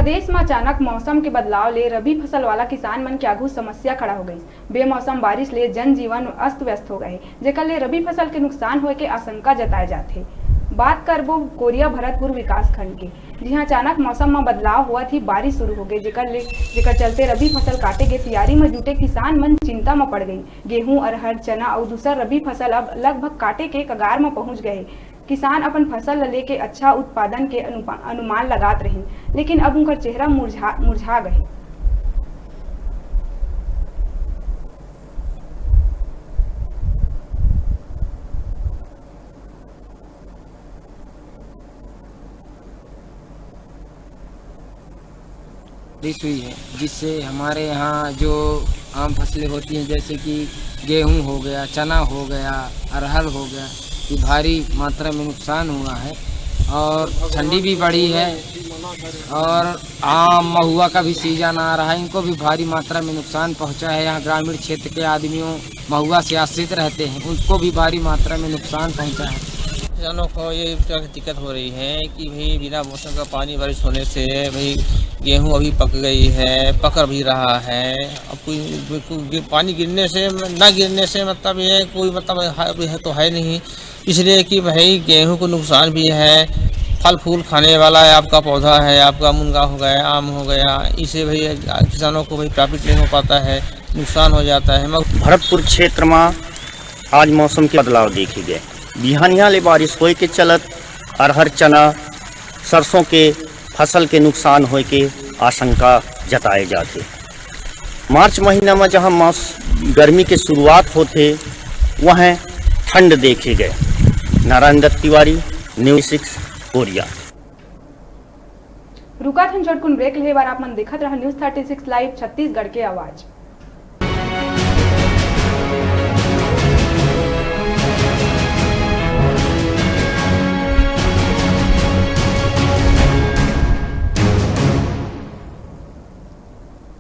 प्रदेश में अचानक मौसम के बदलाव ले रबी फसल वाला किसान मन के आघू समस्या खड़ा हो गई। बेमौसम बारिश ले जनजीवन अस्त व्यस्त हो गए, जेकर ले रबी फसल के नुकसान होए के आशंका जताए जाथे। बात करबो कोरिया भरतपुर विकास खंड के, जहां अचानक मौसम में बदलाव हुआ थी, बारिश शुरू हो गई, जेकर चलते रबी फसल काटे के तैयारी में जुटे किसान मन चिंता में पड़ गई। गेहूं, अरहर, चना और दूसर रबी फसल अब लगभग काटे के कगार में पहुंच गए। किसान अपन फसल लेके अच्छा उत्पादन के अनुमान लगात रहे, लेकिन अब उनका चेहरा मुरझा गए। बारिश हुई है, जिससे हमारे यहाँ जो आम फसलें होती हैं, जैसे कि गेहूं हो गया, चना हो गया, अरहर हो गया, कि भारी मात्रा में नुकसान हुआ है। और ठंडी भी बढ़ी है और आम महुआ का भी सीजन आ रहा है, इनको भी भारी मात्रा में नुकसान पहुंचा है। यहाँ ग्रामीण क्षेत्र के आदमियों महुआ से आश्रित रहते हैं, उनको भी भारी मात्रा में नुकसान पहुंचा है। किसानों को ये दिक्कत हो रही है कि भाई बिना मौसम का पानी बारिश होने से भाई गेहूं अभी पक गई है, पक भी रहा है। अब कोई पानी गिरने से ना गिरने से मतलब ये कोई मतलब है तो है नहीं, इसलिए कि भाई गेहूं को नुकसान भी है। फल फूल खाने वाला है, आपका पौधा है, आपका मुनगा हो गया, आम हो गया, इससे भाई किसानों को भाई प्रॉफिट नहीं हो पाता है, नुकसान हो जाता है। भरतपुर क्षेत्र में आज मौसम के बदलाव देखे गए। बिहानिया ले बारिश होए के चलत अरहर, चना, सरसों के फसल के नुकसान होए के आशंका जताए जाते। मार्च महीना में जहां गर्मी के शुरुआत होते, वहाँ ठंड देखे गए। Narayan Dutt Tiwari, news 6 Korea. रुका थे छोटकुन ब्रेक ले बार आप मन देखत रहा न्यूज़ 36 लाइव छत्तीसगढ़ के आवाज।